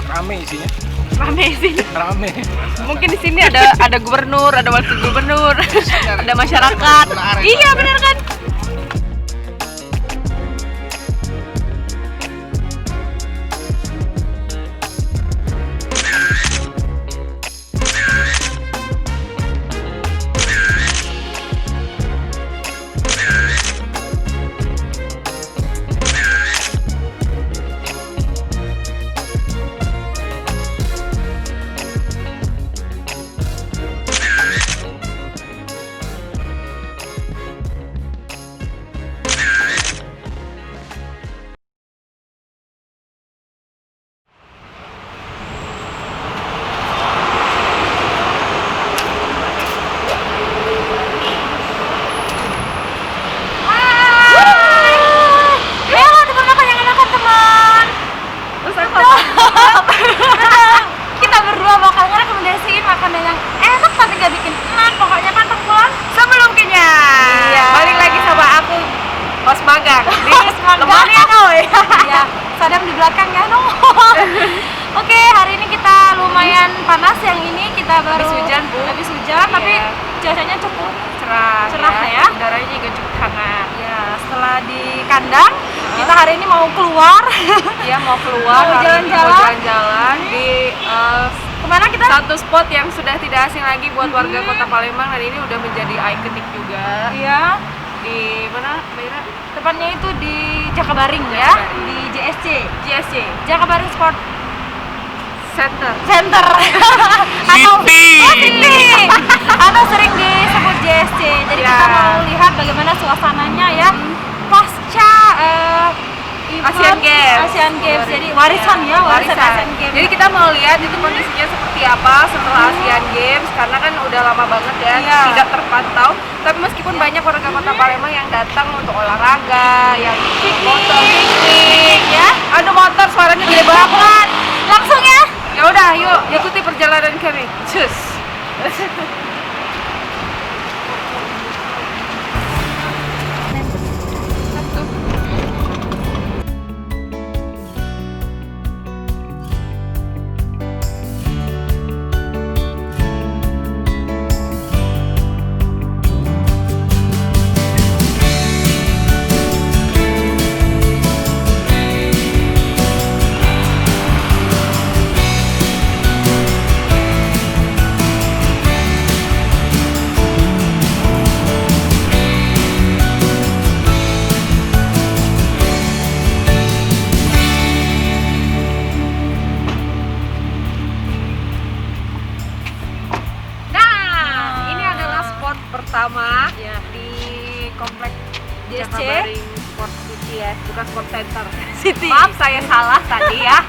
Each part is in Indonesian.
Rame isinya. Rame sih. Rame. Mungkin di sini ada gubernur, ada wakil gubernur, ada masyarakat. Iya benar kan? Kita berdua bakal ngerekomendasiin makanan yang enak tapi gak bikin enak. Pokoknya pantang pulang sebelum kenyang. Iya. Balik lagi sama aku, host magang. Lemari ya kau ya? Iya, Sadam di belakang ya no. Oke, hari ini kita lumayan panas. Yang ini kita baru Habis hujan, Bu. Habis hujan, tapi Iya. cuacanya cukup cerah ya. Udaranya juga cukup hangat. Ya, setelah di kandang, kita hari ini mau keluar. Dia mau keluar, Mau hari ini jalan-jalan. mau jalan-jalan di Kemana kita? satu spot yang sudah tidak asing lagi buat warga Kota Palembang, dan ini udah menjadi ikonik juga. Iya, Di mana, Mbak Ira? tepatnya itu di Jakabaring ya, Jakabaring. di JSC, GSC Jakabaring Sport Center. Center. Atau City. Atau sering disebut JSC. Jadi Ya. kita mau lihat bagaimana suasananya ya pasca event Asian Games. Asian Games. Jadi warisan ya, warisan Asian Games. Jadi kita mau lihat itu kondisinya seperti apa setelah Asian Games, karena kan udah lama banget ya Iya. tidak terpantau. Tapi meskipun banyak warga Kota Palembang yang datang untuk olahraga, yang motor piknik ya. Aduh, motor suaranya gede banget. Langsung ya. Ya udah, yuk ikuti perjalanan kami. Cus. Nah, ini adalah spot pertama Ya. di komplek JSC. Jakabaring Sport City ya, bukan Sport Center. City. Maaf, saya salah tadi ya.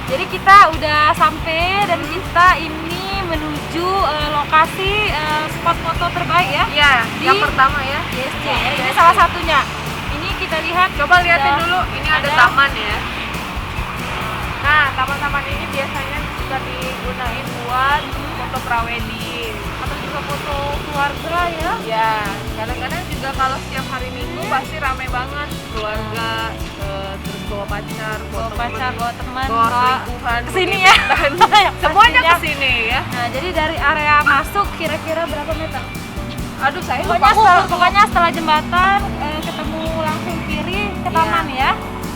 Jadi kita udah sampai dan kita ini menuju lokasi spot foto terbaik ya. Iya, yang Di- pertama ya. JSC. Ini salah satunya. Ini kita lihat. Coba liatin Ada- dulu, ini ada taman ya. Nah, taman-taman ini biasanya juga digunain buat foto prawedding. atau juga foto keluarga ya. Ya, kadang-kadang juga kalau setiap hari Minggu pasti ramai banget keluarga, terus bawa pacar, Bawa pacar, bawa teman, bawa bawa selingkuhan, kesini bawa ya. gebetan. Semuanya Pastinya. kesini ya. Nah, jadi dari area masuk kira-kira berapa meter? Aduh, saya lupa. Pokoknya setelah jembatan ketemu langsung kiri ke Iya. taman ya.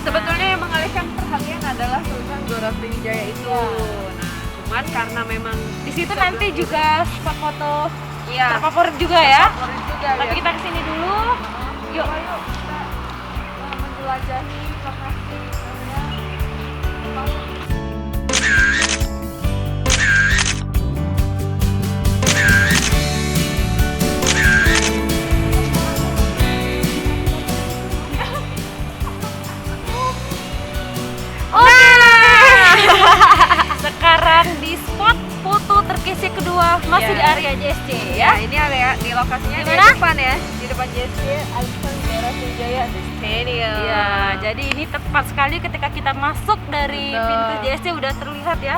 Sebetulnya yang mengalihkan perhatian adalah tulisan Gelora Sriwijaya itu. Iya. Nah, cuman karena memang Di situ nanti juga spot foto iya, terfavorit juga ya. favorit juga Tapi ya. kita kesini dulu. Yuk. Ayo kita menjelajahi lokasi namanya. Sekarang di spot foto terkece kedua masih Iya. di area JSC Ya, ya. ini area di lokasinya di Gimana? depan ya, di depan JSC Alexander Gelora Sriwijaya Stadium. Iya, jadi ini tepat sekali ketika kita masuk dari Betul. pintu JSC udah terlihat ya.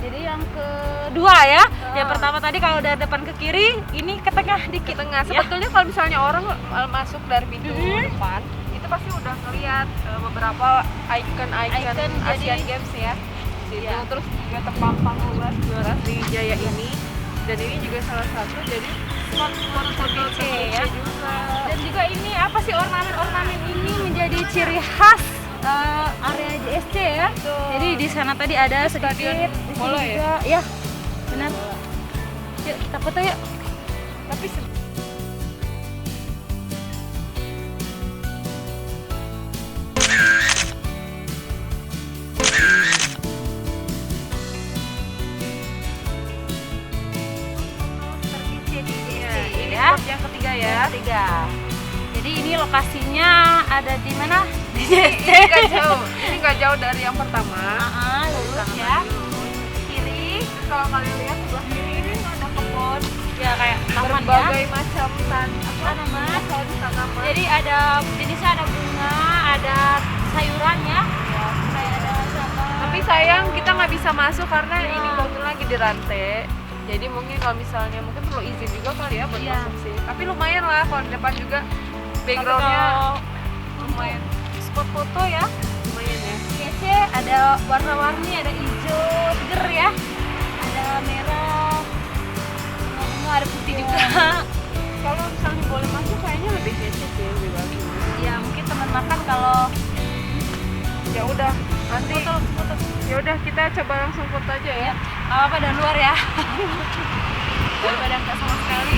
Jadi yang kedua ya, yang pertama tadi kalau dari depan ke kiri, ini ke tengah dikit. Tengah. Ya. Sebetulnya kalau misalnya orang masuk dari pintu Mhm. depan, itu pasti udah ngeliat beberapa icon Icon, Asian jadi- Games ya. situ. Iya. Terus juga terpampang luas Gelora Sriwijaya ini. Dan ini juga salah satu jadi spot foto ya. juga. Dan juga ini apa sih, ornamen ini menjadi ciri khas area JSC ya. Betul. Jadi di sana tadi ada sedikit, Stadion di sini bola ya? juga. Ya, benar. Yuk, kita foto yuk. Tapi Terpisah di JSC ini ya. spot yang ketiga ya. Yang ketiga. Jadi ini lokasinya ada di mana? Di JSC. Ini nggak jauh. Ini nggak jauh dari yang pertama. Lurus ya. Kiri. Terus kalau kalian lihat sebelah kiri ini ada kebun. Ya kayak taman ya. Berbagai macam Tanaman. tanaman. Jadi ada jenisnya, ada bunga, ada sayurannya. Ya, kayak ada apa? Tapi sayang kita nggak bisa masuk karena ini bangun lagi di rantai. Jadi mungkin kalau misalnya mungkin perlu izin juga kali ya buat Iya. masuk sih. Tapi lumayan lah kalau di depan juga Tapi backgroundnya kalau lumayan spot foto ya. lumayan ya. Kece, ada warna-warni, ada hijau seger ya. Ada merah. Bunga ada putih juga. Kalau misalnya boleh masuk kayaknya lebih kece sih, lebih bagus. Ya mungkin teman makan kalau Ya udah nanti foto. ya udah kita coba langsung foto aja ya. Ya, nggak apa-apa dari luar ya. Daripada nggak sama sekali.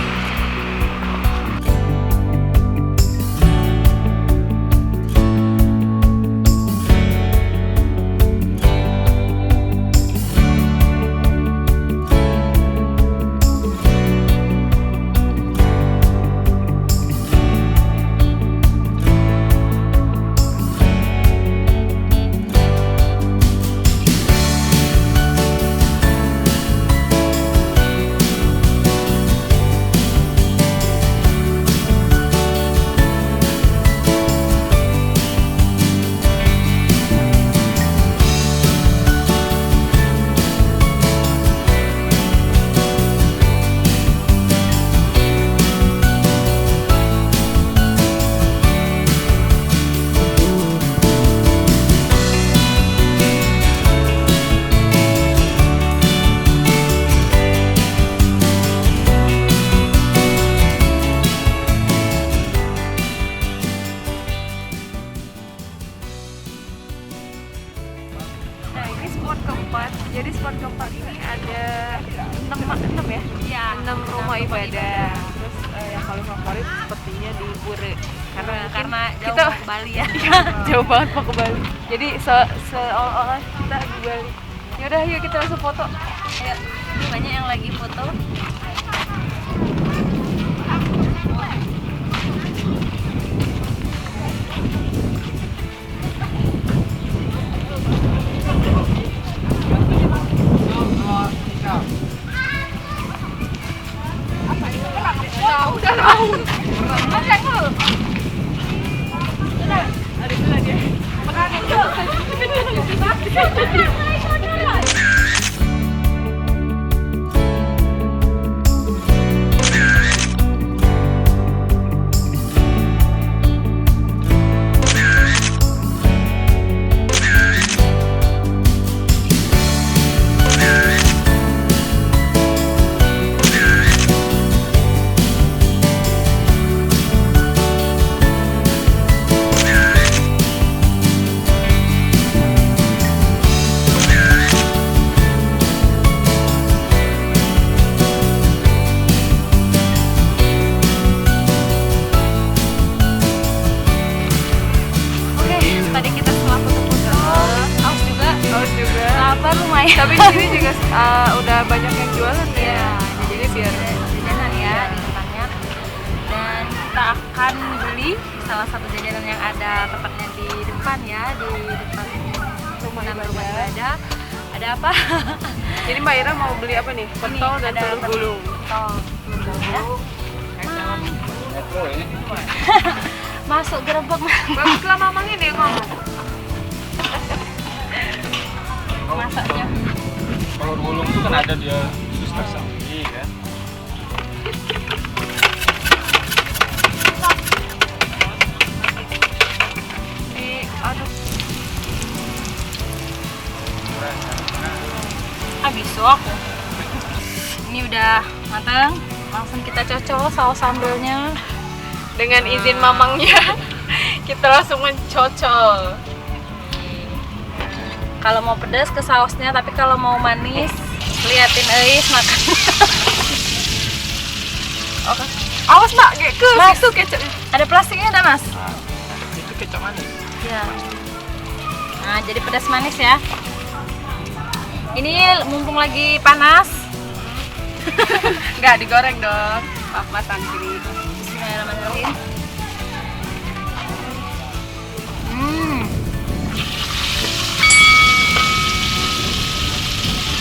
Nah ini spot keempat. Jadi spot keempat ini ada 6 ya. Ya, 6 rumah ibadah. Terus yang paling favorit sepertinya di Pura. karena jauh kita ke Bali ya. jauh banget mau ke Bali. Jadi seolah-olah kita di Bali. Yaudah yuk kita langsung foto. Ya, ini banyak yang lagi foto. Udah tahu. Ada dulu dia. Oke, tadi kita setelah foto-foto, haus juga. Haus juga. Lapar lumayan. Tapi di sini juga udah banyak yang jualan ya. Ya, Jadi biar jajanan ya di depannya. Dan kita akan beli salah satu jajanan yang ada tepatnya di depan ya, di depan rumah ibadah. Ada apa? Jadi Mbak Ira mau beli apa nih? Pentol dan ada telur gulung. Pentol gulung ya. Metro ini. Masuk gerbek Baguslah mamang ini yang ngomong. masaknya. Telur gulung itu kan ada dia khusus tersendiri kan. Di aduh Nah, bisu aku. Ini udah matang, langsung kita cocol saus sambelnya. Dengan izin mamangnya, kita langsung mencocol. Kalau mau pedas ke sausnya, tapi kalau mau manis, liatin Eis makan. Oke. Awas Mbak, ke Mas. situ kecapnya. Ada plastiknya ada Mas? Itu kecap manis. Ya. Nah, jadi pedas manis ya. Ini mumpung lagi panas. Nggak digoreng dong. Maaf matang sini. Bismillahirrahmanirrahim.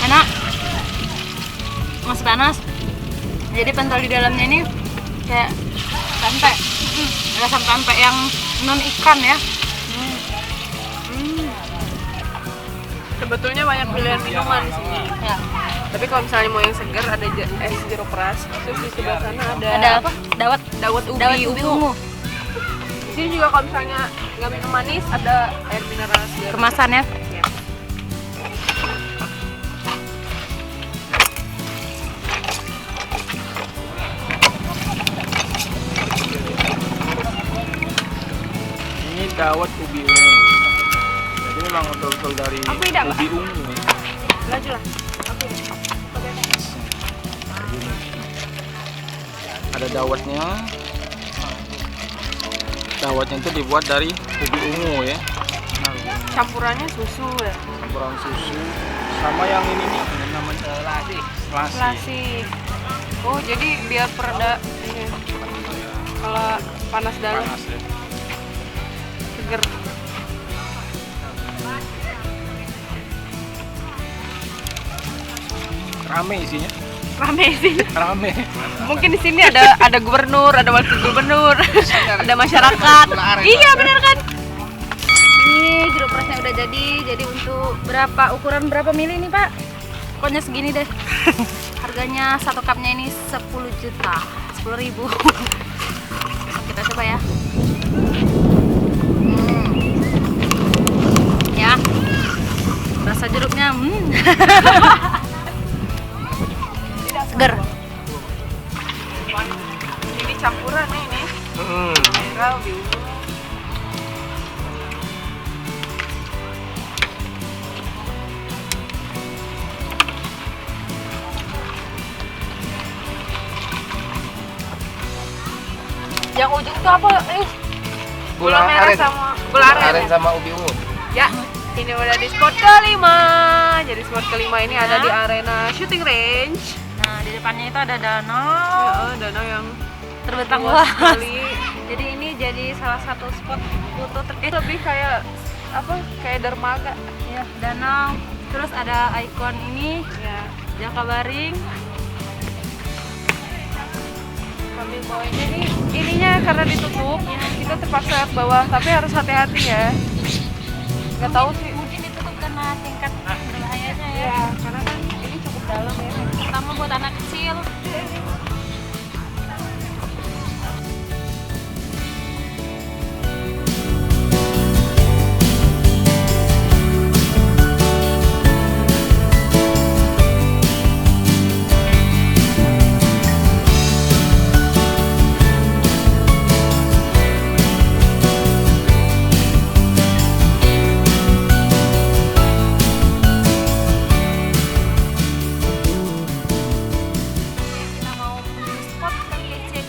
Enak. Masih panas. Jadi pentol di dalamnya ini kayak pempek. Rasa pempek yang non ikan ya. Sebetulnya banyak pilihan minuman di sini. Ya. Tapi kalau misalnya mau yang segar ada es jeruk keras. Terus di sebelah sana ada apa? Dawet Dawet ubi, dawet ubi ungu. Di sini juga kalau misalnya nggak minum manis ada air mineral segar. Kemasannya. Ya. Ini dawet ubi ungu. Jadi memang betul-betul dari Aku tidak, Pak. ubi ungu ya. Laju lah. Ada dawetnya. Dawetnya itu dibuat dari ubi ungu ya. Campurannya susu ya. Campuran susu sama yang ini nih namanya lasi. Lasi. Oh, jadi biar pereda ini. Kalau panas dalam Panas ya. seger. Rame isinya. Rame sih. Rame. Mungkin di sini ada gubernur, ada wakil gubernur, ada masyarakat. Iya benar kan? Ini jeruk perasnya udah jadi untuk ukuran berapa mili nih Pak? Pokoknya segini deh. Harganya satu cupnya ini 10 juta, 10.000. Langsung kita coba ya. Ya, rasa jeruknya, seger. Ini campuran nih ini. Mineral ubi ungu. Yang ujung tuh apa? Gula merah sama gula aren. sama ubi ungu. Ya, ini udah di spot kelima. Jadi spot kelima ini ada di arena shooting range. Nah, di depannya itu ada danau Ya, danau yang terbentang luas luas. sekali. Jadi ini jadi salah satu spot foto terkait. Lebih kayak apa? Kayak dermaga. Ya, danau. Terus ada ikon ini, Ya. Jakabaring. Kami bawahnya nih, ininya karena ditutup, kita terpaksa ke bawah, tapi harus hati-hati ya. Nggak tahu sih. Mungkin ditutup karena tingkat berbahayanya ya. Ya, karena kan ini cukup dalam ya. Terutama buat anak kecil. Kita mau menuju spot terkece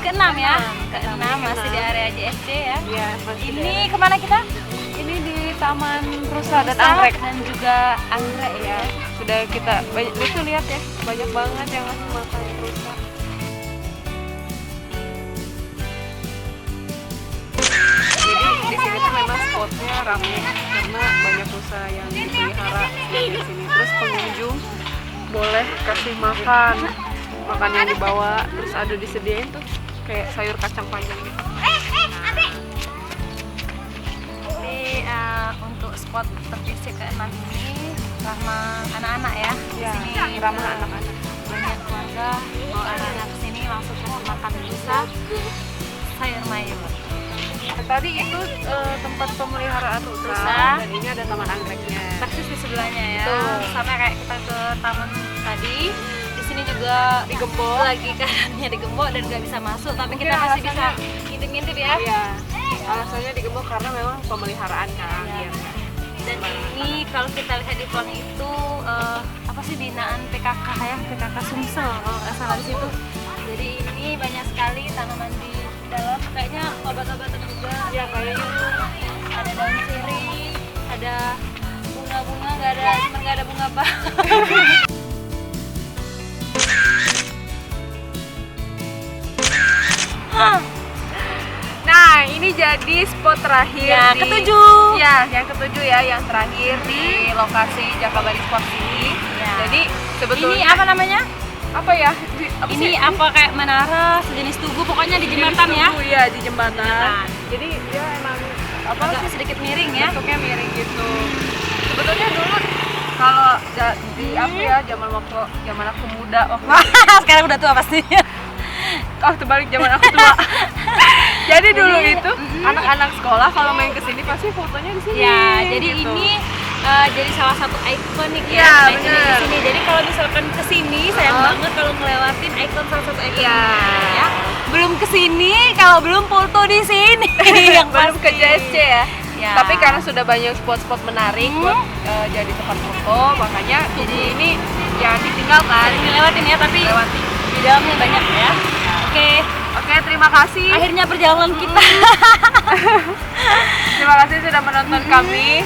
ke-6 ya. Ke-6 masih di area JFC ya. Iya, masih Ini kemana kita? ini di Taman Rusa dan Rusa Anggrek. dan juga anggrek ya. Sudah kita itu lihat ya, banyak banget yang ngasih makan rusa. Jadi di sini tuh memang spotnya ramai karena banyak rusa yang dipelihara di sini. Terus pengunjung boleh kasih makan, makan yang dibawa, terus ada disediain tuh kayak sayur kacang panjang gitu. Ini untuk spot terkece ke-6 ini ramah anak-anak ya. Di Ya, sini ramah anak-anak. banyak keluarga bawa anak-anak ke sini langsung kasih makan rusa, sayur mayur. Tadi itu tempat pemeliharaan rusa Rusa. dan ini ada taman anggreknya. Persis di sebelah sebelahnya ya. Betul. Sampai kayak kita ke taman tadi. Di sini juga Digembok. lagi keadaannya digembok dan nggak bisa masuk, tapi kita Mungkin masih bisa alasannya- ngintip-ngintip ya. Iya. Alasannya digembok karena memang pemeliharaan kan. Iya. Iya. Dan ini kalau kita lihat di pohon itu apa sih, binaan PKK ya, PKK Sumsel kalau nggak salah di situ. Jadi ini banyak sekali tanaman di dalam, kayaknya obat-obatan juga. Iya, kayaknya. Ada daun sirih, ada bunga-bunga, nggak ada bunga apa. Nah, ini jadi spot terakhir Ya, di- ketujuh. Ya, yang ketujuh ya, yang terakhir di lokasi Jakabaring Sport ini. Ya. Jadi sebetulnya Ini apa namanya? apa ya? Ini apa kayak menara sejenis tugu, pokoknya di jembatan ya. Iya, di jembatan. Jembatan. Jadi dia emang apa Agak sih, sedikit miring ya. bentuknya miring gitu. Sebetulnya dulu kalau di aku ya, zaman aku muda waktu Sekarang udah tua pasti. terbalik, zaman aku tua. Jadi dulu itu anak-anak sekolah kalau main kesini pasti fotonya di sini. Ya, jadi gitu. ini jadi salah satu ikonik Iya, ya, main bener. di sini. Jadi kalau misalkan kesini, sayang banget kalau ngelewatin ikon, salah satu ikon Iya. ini, ya. Belum kesini kalau belum foto di sini. Yang belum ke pasti. JSC ya. Ya. Tapi karena sudah banyak spot-spot menarik buat jadi tempat foto, makanya jadi ini jangan ditinggalkan. Sering dilewatin ya, tapi Lewati. di dalamnya banyak ya. Oke, Oke, terima kasih. akhirnya perjalanan kita. Terima kasih sudah menonton kami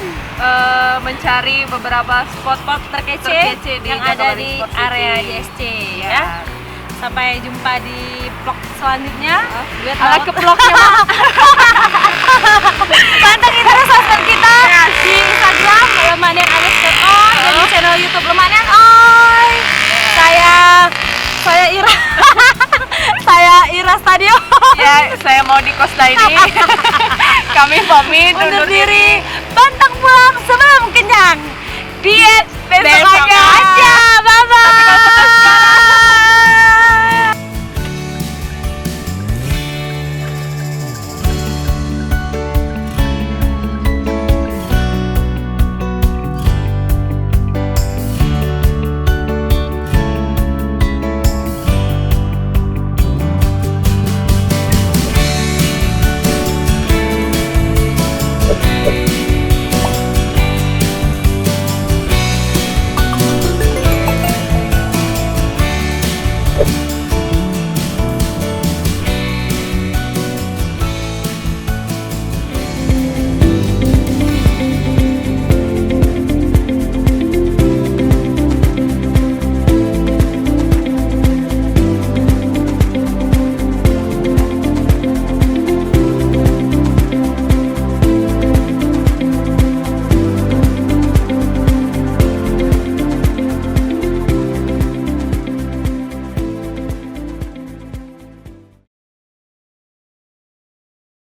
mencari beberapa spot-spot terkece di yang ada Jakabaring di Sport City. area JSC Ya. ya. Sampai jumpa di vlog selanjutnya. Duet Ala laut. keploknya Mak. Pantengin terus sosmed kita di Instagram lemanian_oi dan di channel YouTube lemanian_oi. Saya Ira. Saya Ira Stadio. Ya, saya mau di Kosda ini. Kami pamit Undur diri.